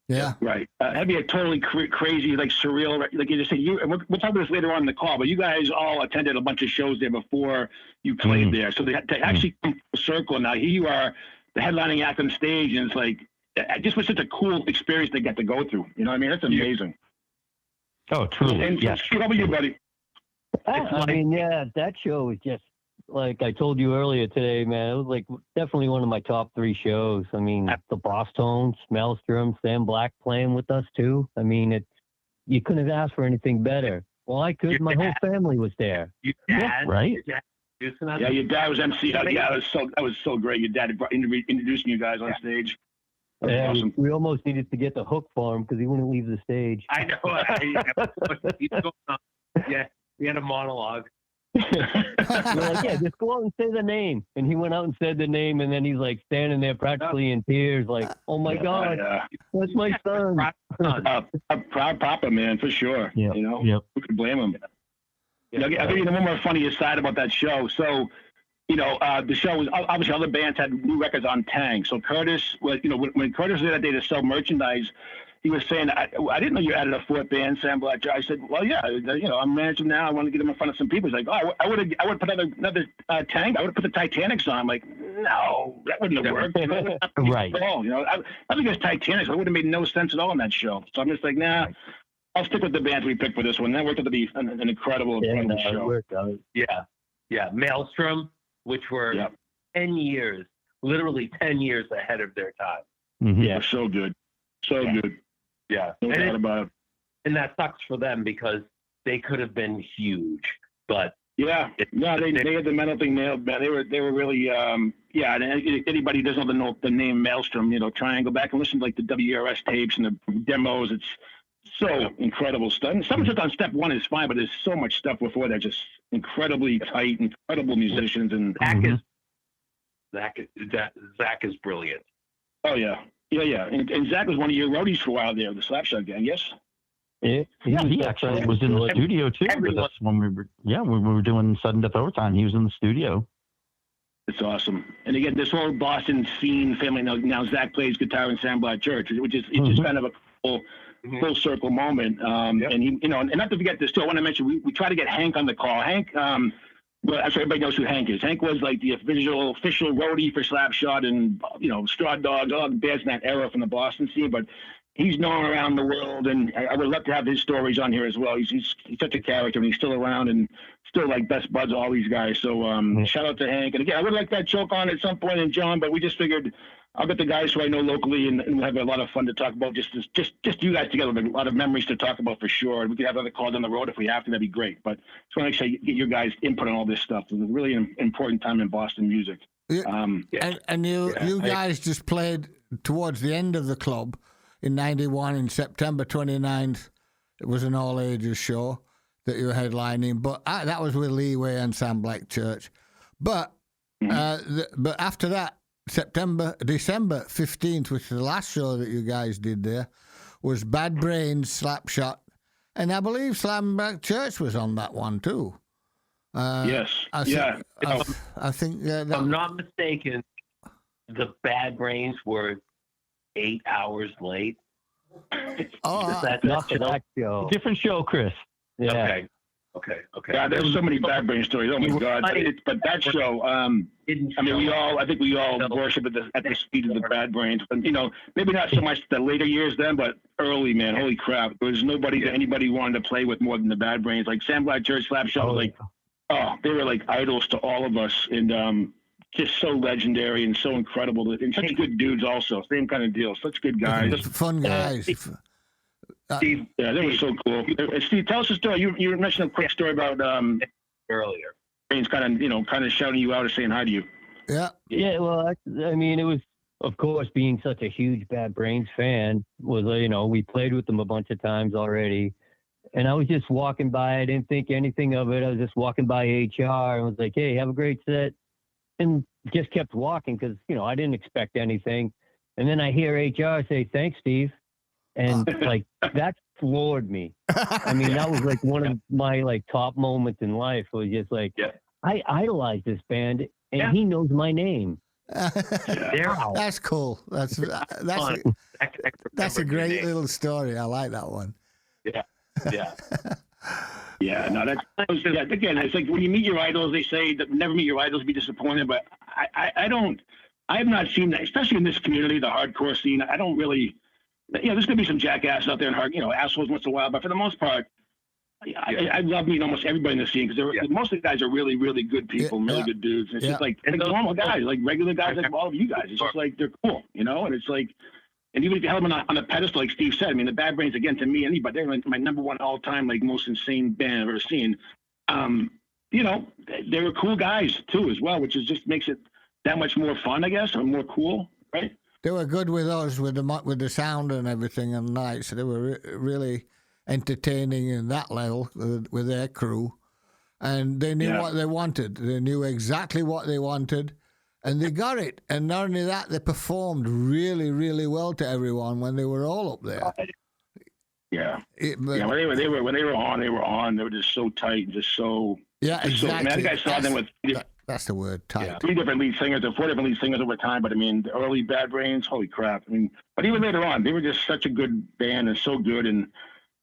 Yeah. Right. That'd be a totally crazy, like surreal. Like you just said, we'll talk about this later on in the call, but you guys all attended a bunch of shows there before you played there. So to actually come full circle now, here you are, the headlining act on stage, and it's like, it just was such a cool experience to get to go through. You know what I mean? That's amazing. Oh, truly. And yes. How about you, buddy? That show was just, like I told you earlier today, man, it was like definitely one of my top 3 shows. I mean, the Boss Tones, Maelstrom, Sam Black playing with us too. I mean, you couldn't have asked for anything better. Well, I could. My whole family was there. Your dad, right? Yeah, your dad was MC. Yeah, that was so great. Your dad introducing you guys on stage. Yeah, awesome. we almost needed to get the hook for him because he wouldn't leave the stage. I know. Yeah, we had a monologue. We're like, yeah, just go out and say the name. And he went out and said the name, and then he's like standing there practically in tears, like, oh my God, that's my son. A proud papa, man, for sure. Yep. You know, Yep. who could blame him? Yeah. I'll give you one more funny aside about that show. So, the show was obviously other bands had new records on Tang. So Curtis was, when Curtis was there that day to sell merchandise, he was saying, I didn't know you added a fourth band, Sam Black. I said, well, yeah, I'm managing now. I want to get him in front of some people. He's like, oh, I would put another Tang. I would have put the Titanics on. I'm like, no, that wouldn't have worked. Right. I think it's Titanics. It would have made no sense at all in that show. So I'm just like, nah. I'll stick with the bands we picked for this one. That worked out to be an incredible show. It worked out. Yeah. Maelstrom, which were 10 years, literally 10 years ahead of their time. Mm-hmm. Yeah, so good. So good. Yeah. No doubt about it. And that sucks for them because they could have been huge, but they had the mental thing nailed. They were really And anybody who doesn't know the name Maelstrom, try and go back and listen to like the WRS tapes and the demos. It's so incredible stuff. And some of it on step one is fine, but there's so much stuff before that, just incredibly tight, incredible musicians. And Zach is brilliant. Oh yeah. And Zach was one of your roadies for a while there, the Slapshot gang. Yes. Yeah, he actually was in the studio too with us when we were doing Sudden Death Overtime. He was in the studio. It's awesome. And again, this whole Boston scene family. Now Zach plays guitar in Sam Black Church, which is it's just kind of a full circle moment. And he, and not to forget this too. I want to mention we try to get Hank on the call. Hank, well, actually everybody knows who Hank is. Hank was like the official roadie for Slapshot and Straw Dogs, all the bands in that era from the Boston scene. But he's known around the world, and I would love to have his stories on here as well. He's such a character, and he's still around and still like best buds of all these guys. So shout out to Hank. And again, I would like that choke on at some point, and John, but we just figured I'll get the guys who I know locally, and we'll have a lot of fun to talk about. Just you guys together, a lot of memories to talk about for sure. And we could have other calls on the road if we have to. That'd be great. But just want to get your guys' input on all this stuff. It's a really important time in Boston music. And you guys just played towards the end of the club in '91 in September 29th. It was an all ages show that you were headlining, but that was with Leeway and Sam Black Church. But but after that, December 15th, which is the last show that you guys did there, was Bad Brains, Slapshot, and I believe Sam Black Church was on that one too. Yes. I think. If I'm not mistaken, the Bad Brains were 8 hours late. That's not that show. Different show, Chris. Yeah. Okay. Yeah, there's so many Bad Brain stories. Oh my God! But that show, I think we all worship at the speed of the Bad Brains. And maybe not so much the later years then, but early, man. Holy crap! There was nobody that anybody wanted to play with more than the Bad Brains. Like Sam Black Church, Slapshot was they were like idols to all of us, and just so legendary and so incredible, and such good dudes. Also, same kind of deal. Such good guys, fun guys. Steve, they were so cool. Steve, tell us a story. You mentioned a quick story about earlier. Brains kind of shouting you out or saying hi to you. Yeah. Yeah. Well, I mean, it was, of course, being such a huge Bad Brains fan was, we played with them a bunch of times already. And I was just walking by. I didn't think anything of it. I was just walking by HR and was like, hey, have a great set. And just kept walking because, I didn't expect anything. And then I hear HR say, thanks, Steve. And that floored me. I mean, that was like one of my top moments in life. It was just I idolize this band and he knows my name. That's cool. That's a great little story. I like that one. Yeah. Yeah, no, again, it's like when you meet your idols, they say that never meet your idols, be disappointed. But I have not seen that, especially in this community, the hardcore scene. I don't really, there's going to be some jackasses out there and assholes once in a while. But for the most part, I love meeting almost everybody in the scene because most of the guys are really, really good people, really good dudes. It's just like normal guys, like regular guys, like all of you guys. It's just like they're cool, and it's like. And even if you held them on a pedestal, like Steve said, I mean, the Bad Brains, again, to me, anybody, they're like my number one all-time, most insane band I've ever seen. They were cool guys, too, as well, which just makes it that much more fun, I guess, or more cool, right? They were good with us with the sound and everything and lights. So they were really entertaining in that level with their crew, and they knew what they wanted. They knew exactly what they wanted, and they got it. And not only that, they performed really, really well to everyone when they were all up there. Yeah, when they were on. They were just so tight, just so. Yeah, exactly. I think I saw them with. That's the word, tight. Yeah, 3 different lead singers or 4 different lead singers over time. But I mean, the early Bad Brains, holy crap! I mean, but even later on, they were just such a good band and so good. And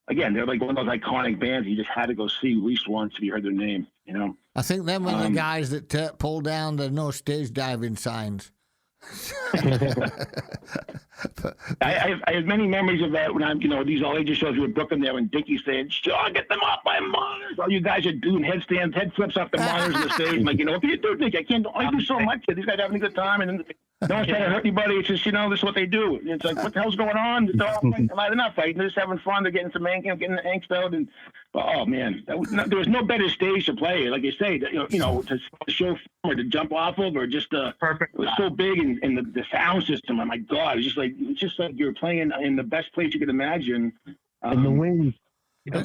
again, they're like one of those iconic bands you just had to go see at least once if you heard their name. You know. I think them were the guys that pulled down the no stage diving signs. I have many memories of that when I'm, these all ages shows we were booking there and Dinky saying, "Sure, get them off my monitors." All you guys are doing head flips off the monitors on the stage. I'm like, what can you do, Dinky? I do so much. These guys are having a good time, and then no one's trying to hurt anybody. It's just, this is what they do. And it's like, what the hell's going on? They're not fighting. They're just having fun. They're getting some getting the angst out. And oh man, there was no better stage to play. Like you say, to show or to jump off of, or just perfect. It was so big, and the sound system. Oh my God, it's just like you're playing in the best place you could imagine. In the wings,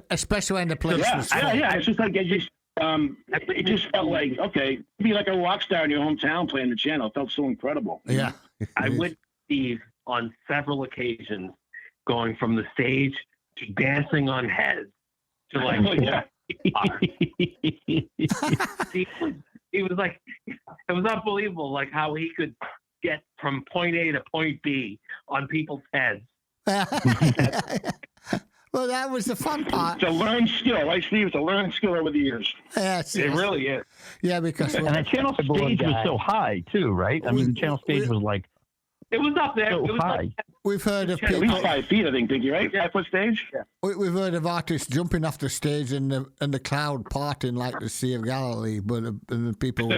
especially when the place was full. Yeah. It's just like it just felt like be like a rock star in your hometown playing the channel. It felt so incredible. Yeah, I went Steve on several occasions, going from the stage to dancing on heads to like. He was like, it was unbelievable, like how he could get from point A to point B on people's heads. Well, that was the fun part. It's a learned skill, right, Steve? It's a learned skill over the years. Yes, it really is. Yeah, because and the channel stage was so high too, right? I mean, the channel stage was like it was up there. So it was high. Like, we've heard of people at least 5 feet, I think, Dinky, right? 5 foot stage. Yeah. We've heard of artists jumping off the stage and the crowd parting like the Sea of Galilee, but the people.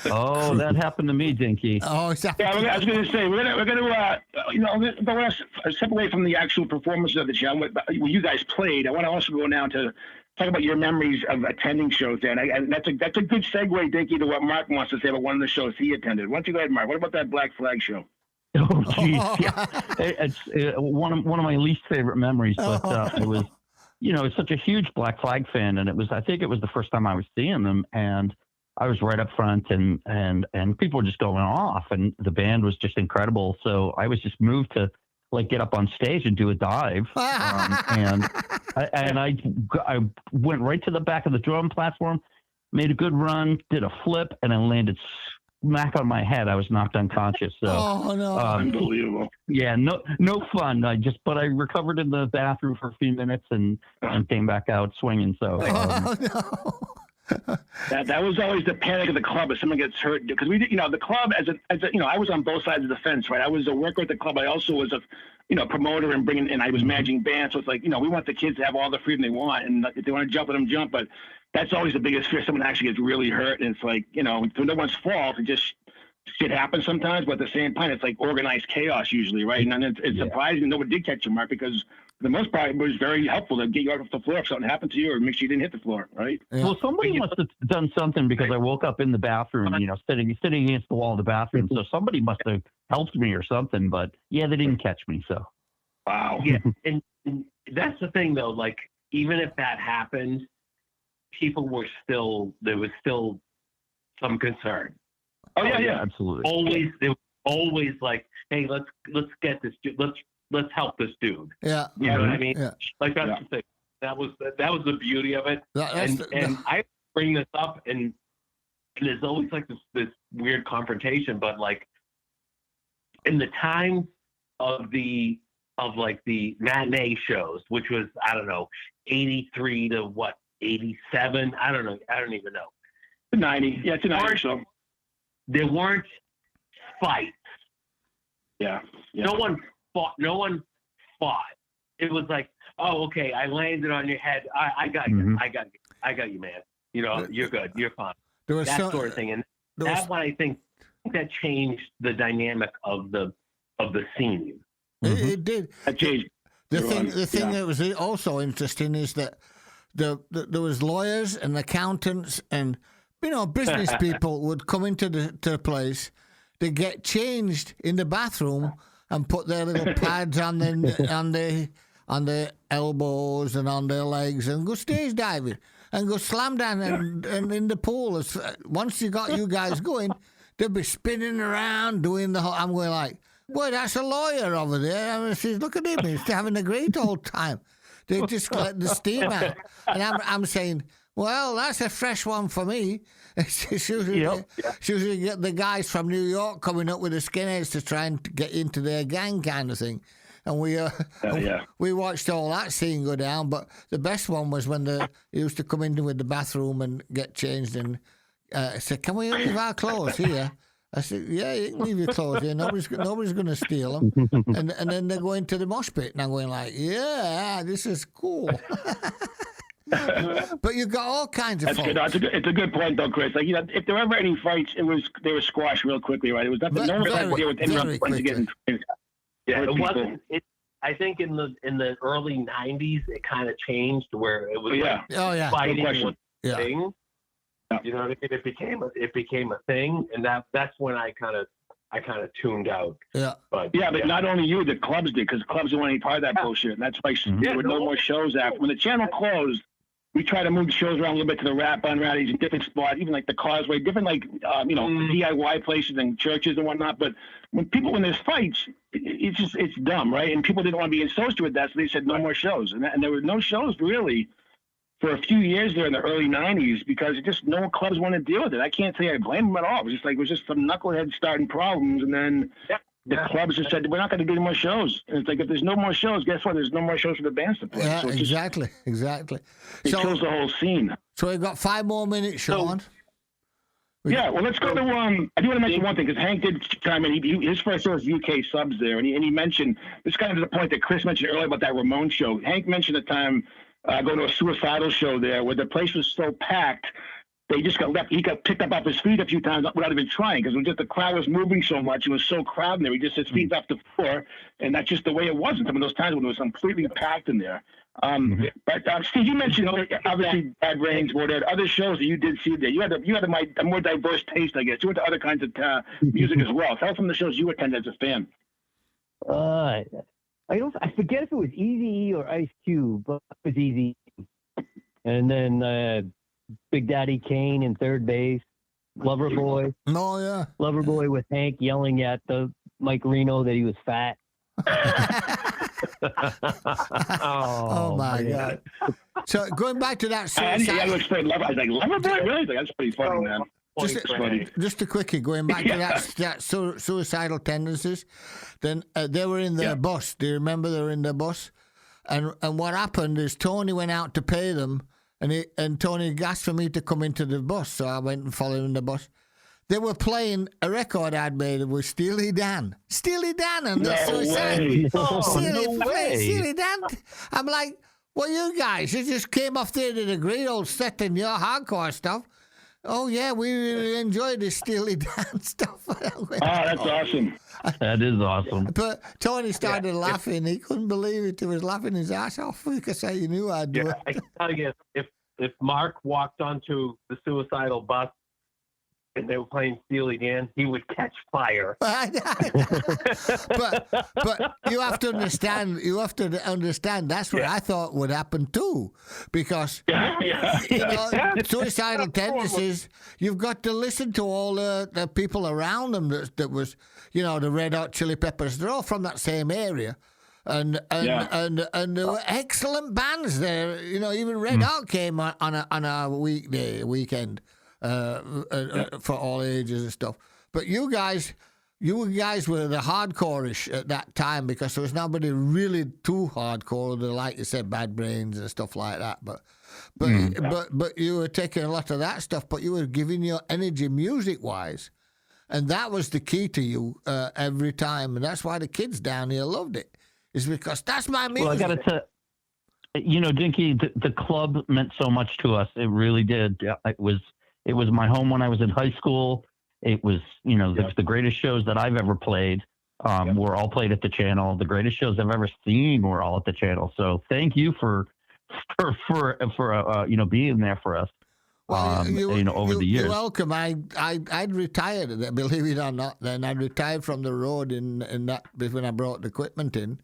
Oh, that happened to me, Dinky. Oh, it's I was going to say we're going to step away from the actual performances of the show. When you guys played, I want to also go now to talk about your memories of attending shows there, and that's a good segue, Dinky, to what Mark wants to say about one of the shows he attended. Why don't you go ahead, Mark? What about that Black Flag show? Oh, jeez. Yeah. It's one of my least favorite memories, but it was, it's such a huge Black Flag fan, and I think it was the first time I was seeing them, and I was right up front, and people were just going off, and the band was just incredible. So I was just moved to get up on stage and do a dive, and I went right to the back of the drum platform, made a good run, did a flip, and then landed smack on my head. I was knocked unconscious. So, unbelievable. Yeah, no fun. But I recovered in the bathroom for a few minutes and came back out swinging. So, that was always the panic of the club if someone gets hurt, because we did, the club as a I was on both sides of the fence, right? I was a worker at the club. I also was a promoter and I was managing bands. So it's like, we want the kids to have all the freedom they want, and if they want to jump, let them jump. But that's always the biggest fear. Someone actually gets really hurt, and it's like, through no one's fault. It just shit happens sometimes, but at the same time, it's like organized chaos usually, right? And then it's surprising nobody did catch you, Mark, because for the most part, it was very helpful to get you off the floor if something happened to you, or make sure you didn't hit the floor, right? Yeah. Well, somebody must have done something, because I woke up in the bathroom, sitting against the wall of the bathroom. So somebody must have helped me or something, but yeah, they didn't catch me. So, wow. Yeah, and that's the thing though. Like, even if that happened, there was still some concern. Oh yeah, absolutely. There was always like, hey, let's get this dude. Let's help this dude. Yeah, you know what I mean. Yeah. Like that's the thing. That was the beauty of it. And I bring this up, and there's always like this weird confrontation, but like in the time of the matinee shows, which was 83 to 87. I don't know. I don't even know. 90. Yeah, it's a 90 show. There weren't fights. Yeah. No one fought. It was like, oh, okay, I landed on your head. I got you. I got you, man. You're good. You're fine. That sort of thing. And that's what I think that changed the dynamic of the scene. It did. That changed. The thing that was also interesting is that there was lawyers and accountants and business people would come into the place, they get changed in the bathroom and put their little pads on their elbows and on their legs and go stage diving and go slam down and in the pool. Once you got you guys going, they'll be spinning around doing the whole. I'm going like, boy, that's a lawyer over there. I mean, she's look at him. He's having a great old time. They just let the steam out, and I'm saying, well, that's a fresh one for me. It's usually get the guys from New York coming up with the skinheads to try and get into their gang kind of thing. And we watched all that scene go down. But the best one was when they used to come into the bathroom and get changed and say, "Can we leave our clothes here?" I said, "Yeah, you can leave your clothes here. Nobody's going to steal them." and then they go into the mosh pit, and I'm going like, "Yeah, this is cool." But you've got all kinds of. That's good. It's a good point, though, Chris. Like, you know, if there were ever any fights, they were squashed real quickly, right? It was nothing. No one was there with anyone getting. Yeah, it wasn't. I think in the early '90s, it kind of changed where it was fighting was a thing. Yeah. You know what I mean? It became a thing, and that's when I kind of tuned out. Yeah. But not only you, the clubs did, because clubs didn't want any part of that bullshit. And that's why there were no more shows after. When the channel closed, we tried to move the shows around a little bit to the rap unrallies in different spots, even like the Causeway, different DIY places and churches and whatnot. But when there's fights, it's dumb, right? And people didn't want to be associated with that, so they said no more shows. And there were no shows really for a few years there in the early '90s because no clubs wanted to deal with it. I can't say I blame them at all. It was just some knuckleheads starting problems, and then the clubs just said we're not going to do any more shows. And it's like if there's no more shows, guess what? There's no more shows for the bands to play. Yeah, so exactly. It kills the whole scene. So we've got 5 more minutes, Sean. Well, let's go to I do want to mention one thing because Hank did chime in. His first show was UK subs there, and he mentioned this kind of to the point that Chris mentioned earlier about that Ramon show. Hank mentioned a time going to a suicidal show there where the place was so packed they just got left. He got picked up off his feet a few times without even trying because the crowd was moving so much. It was so crowded there. He just his feet off the floor, and that's just the way it was. Some of those times when it was completely packed in there. But Steve, you mentioned obviously Bad Brains, or there other shows that you did see there. You had a more diverse taste, I guess. You went to other kinds of music as well. Tell us some of the shows you attended as a fan. I forget if it was Eazy-E or Ice Cube, but it was Eazy. And then Big Daddy Kane in third base, Loverboy. Oh yeah, Loverboy with Hank yelling at the Mike Reno that he was fat. Oh my God! So going back to that, I had to explain Lover. I was like, Loverboy, really? That's pretty funny, man. Just a quickie, going back to that suicidal tendencies. Then they were in their bus. Do you remember they were in their bus? And what happened is Tony went out to pay them, and Tony asked for me to come into the bus, so I went and followed in the bus. They were playing a record I'd made with Steely Dan. Steely Dan and the suicide. Steely Dan. I'm like, well, you guys, you just came off there to the great old set and your hardcore stuff. Oh, yeah, we really enjoyed this Steely Dan stuff. That's awesome. That is awesome. But Tony started laughing. He couldn't believe it. He was laughing his ass off because he knew I'd do it. I can tell you, if Mark walked onto the suicidal bus and they were playing Steely Dan, he would catch fire. But you have to understand. That's what I thought would happen too, because suicidal tendencies. You've got to listen to all the people around them. That was, the Red Hot Chili Peppers. They're all from that same area. And there were excellent bands there. Even Red Hot came on a weekend. For all ages and stuff. But you guys were the hardcore-ish at that time because there was nobody really too hardcore, like you said, Bad Brains and stuff like that. But you were taking a lot of that stuff, but you were giving your energy music-wise. And that was the key to you every time. And that's why the kids down here loved it. Is because that's my music. Well, I got to tell Dinky, the club meant so much to us. It really did. It was my home when I was in high school. It was, the greatest shows that I've ever played were all played at the channel. The greatest shows I've ever seen were all at the channel. So thank you for being there for us. over the years. You're welcome. I'd retired, believe it or not. Then I retired from the road in that when I brought the equipment in.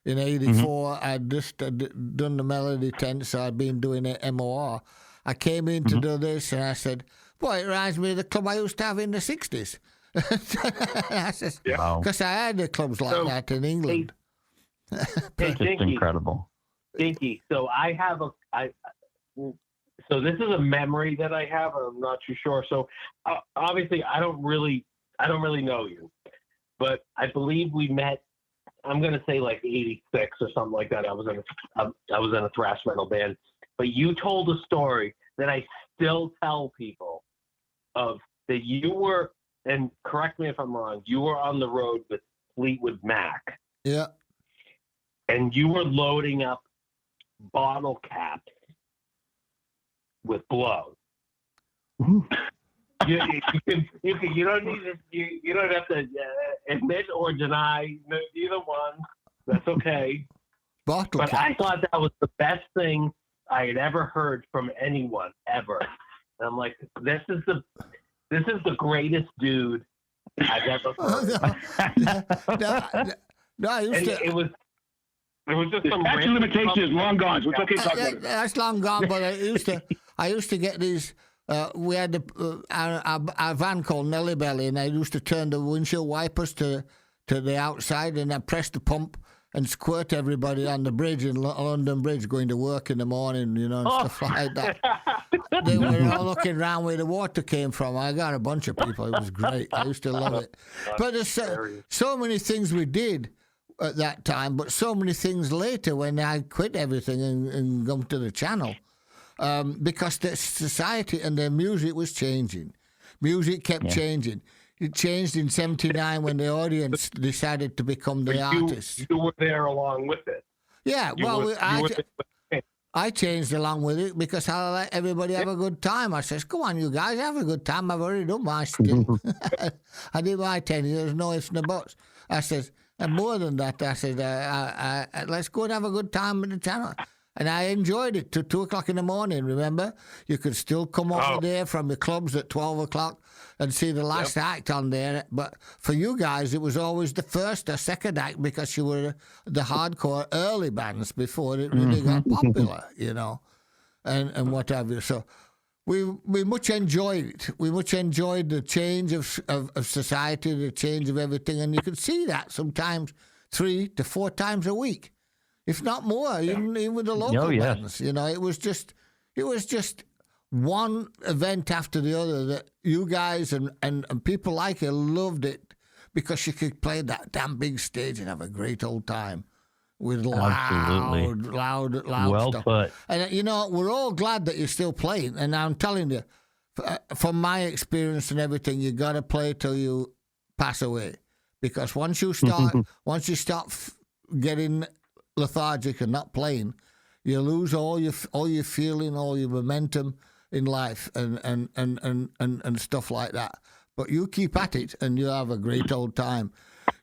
In '84, I'd just done the melody tent, so I'd been doing it MOR. I came in to do this, and I said, "Boy, it reminds me of the club I used to have in the '60s." I said, because I had the clubs like that in England. Hey, Dinky, incredible. Dinky, so I have so this is a memory that I have. I'm not too sure. So obviously, I don't really know you, but I believe we met. I'm gonna say like '86 or something like that. I was in a thrash metal band, but you told a story that I still tell people of that you were, and correct me if I'm wrong, you were on the road with Fleetwood Mac. Yeah. And you were loading up bottle caps with blow. You don't need to, you don't have to admit or deny either one. That's okay. Bottle but caps. I thought that was the best thing I had ever heard from anyone ever. And I'm like, this is the greatest dude I've ever heard. No, I used to. It was just some statute of limitations is long gone, so it's okay to talk about it. That's long gone, but I used to get these. We had a van called Nelly Belly, and I used to turn the windshield wipers to the outside, and I press the pump and squirt everybody on the bridge in London Bridge going to work in the morning, and stuff like that. They were all looking around where the water came from. I got a bunch of people. It was great. I used to love it. But there's so many things we did at that time, but so many things later when I quit everything and come to the channel. Because the society and the music was changing. Music kept changing. It changed in '79 when the audience decided to become the artists. You were there along with it. Yeah, I changed along with it because I let everybody have a good time. I says, "Come on, you guys, have a good time. I've already done my stint. I did my 10 years, no ifs, no buts." I says, and more than that, I said, let's go and have a good time at the channel. And I enjoyed it till 2 o'clock in the morning, remember? You could still come over there from the clubs at 12 o'clock and see the last act on there. But for you guys, it was always the first or second act because you were the hardcore early bands before it really got popular, and what have you. So we much enjoyed it. We much enjoyed the change of society, the change of everything. And you could see that sometimes 3 to 4 times a week. If not more, even with the local bands, it was just one event after the other that you guys and people like you loved it because you could play that damn big stage and have a great old time with loud well stuff. Put. And we're all glad that you're still playing. And I'm telling you, from my experience and everything, you got to play till you pass away because once you start getting lethargic and not playing, you lose all your feeling, all your momentum in life, and stuff like that. But you keep at it, and you have a great old time.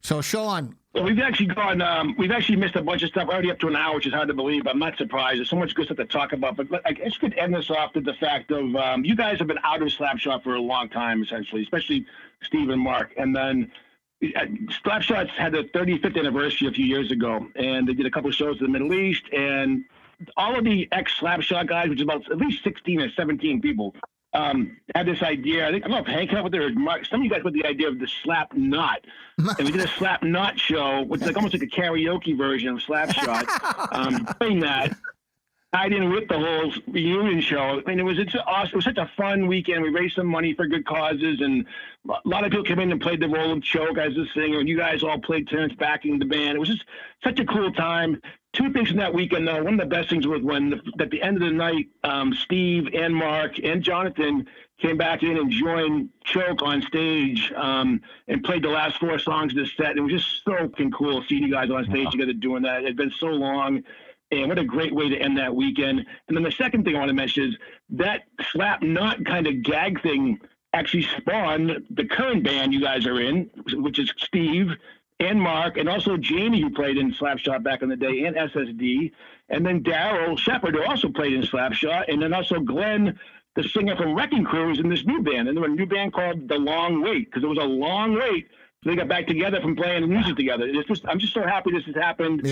So, Sean, we've actually missed a bunch of stuff. We're already up to an hour, which is hard to believe. I'm not surprised. There's so much good stuff to talk about. But I guess we could end this off with the fact of you guys have been out of Slapshot for a long time, essentially, especially Steve and Mark, and then. Slapshot's had the 35th anniversary a few years ago, and they did a couple of shows in the Middle East, and all of the ex-Slapshot guys, which is about at least 16 or 17 people, had this idea. I don't know if Hank came up with it or Mark. Some of you guys put the idea of the Slap Knot, and we did a Slap Knot show, which is like almost like a karaoke version of Slapshot. Playing that. I didn't with the whole reunion show. I mean, it was awesome. It was such a fun weekend. We raised some money for good causes, and a lot of people came in and played the role of Choke as a singer, and you guys all played Terrence backing the band. It was just such a cool time. 2 things from that weekend, though. One of the best things was when, at the end of the night, Steve and Mark and Jonathan came back in and joined Choke on stage and played the last 4 songs of the set. It was just so fucking cool seeing you guys on stage together doing that. It had been so long. And what a great way to end that weekend. And then the second thing I want to mention is that Slap Knot kind of gag thing actually spawned the current band you guys are in, which is Steve and Mark, and also Jamie, who played in Slapshot back in the day, and SSD. And then Daryl Shepard, who also played in Slapshot. And then also Glenn the singer from Wrecking Crew is in this new band, and they were a new band called The Long Wait, because it was a long wait. So they got back together from playing music together. I'm just so happy this has happened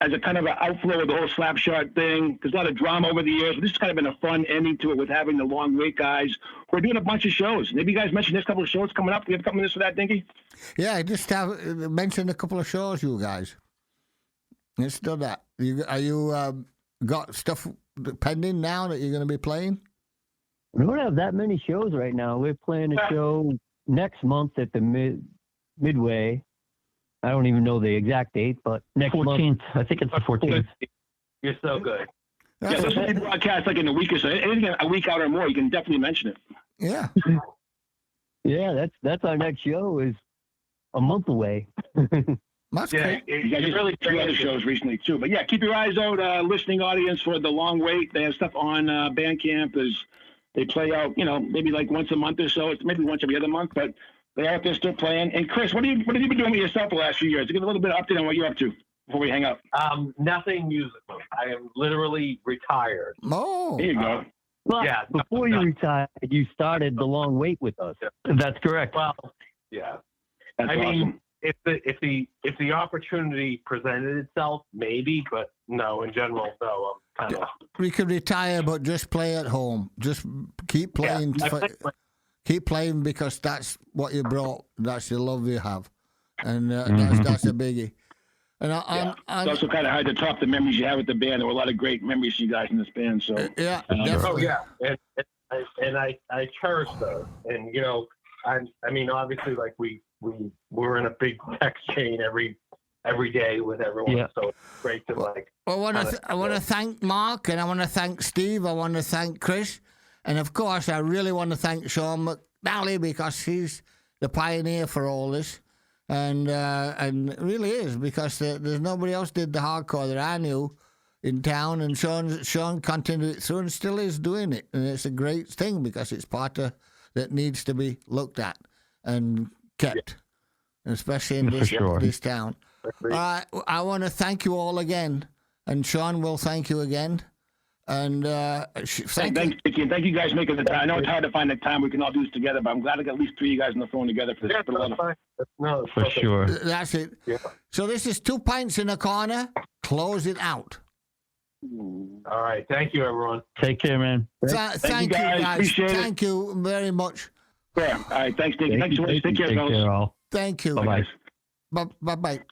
as a kind of an outflow of the whole Slapshot thing. There's a lot of drama over the years, but this has kind of been a fun ending to it with having the Long Wait guys who are doing a bunch of shows. Maybe you guys mentioned there's a couple of shows coming up. Do you have a couple minutes for that, Dinky? Yeah, I just have mentioned a couple of shows, you guys. Let's do that. Are you got stuff pending now that you're going to be playing? We don't have that many shows right now. We're playing a show next month at the Midway. I don't even know the exact date, but next 14th. month. I think it's the 14th. You're so good. Yeah, this will be broadcast like in a week or so. Anything a week out or more, you can definitely mention it. Yeah. Yeah, that's our next show is a month away. That's great. You guys really three other shows recently too. But yeah, keep your eyes out, listening audience, for The Long Wait. They have stuff on Bandcamp. They play out, maybe like once a month or so. It's maybe once every other month, but they're out there still playing. And Chris, what have you been doing with yourself the last few years? Give a little bit of update on what you're up to before we hang up. Nothing musical. I am literally retired. Oh, there you go. Well, before you retired, you started The Long Wait with us. That's correct. Well, yeah. That's awesome. Mean, if the opportunity presented itself, maybe, but no, in general, no. I'm kind of. We could retire, but just play at home. Just keep playing. Keep playing because that's what you brought. That's the love you have, and that's a biggie. And it's also kind of hard to top the memories you have with the band. There were a lot of great memories for you guys in this band. So yeah, definitely. Oh yeah, and I cherish those. And I mean, obviously, like we're in a big text chain every day with everyone. Yeah. So it's great to like. Well, I want to thank Mark, and I want to thank Steve. I want to thank Chris, and of course, I really want to thank Sean McNally because he's the pioneer for all this. And it really is, because there's nobody else did the hardcore that I knew in town, and Sean continued it through and still is doing it, and it's a great thing because it's part that needs to be looked at and kept, especially in this town. I want to thank you all again, and Sean will thank you again. And thank you guys for making the time. I know it's hard to find the time we can all do this together, but I'm glad I got at least three of you guys on the phone together for this. No, for sure. That's it. Yeah. So this is 2 Pints in a Corner. Close it out. All right. Thank you, everyone. Take care, man. Thank you, guys. Appreciate Thank you very much. Yeah. All right. Thanks, Dinky. Thanks so much. Take care, fellas. Thank you. Bye-bye. Bye-bye.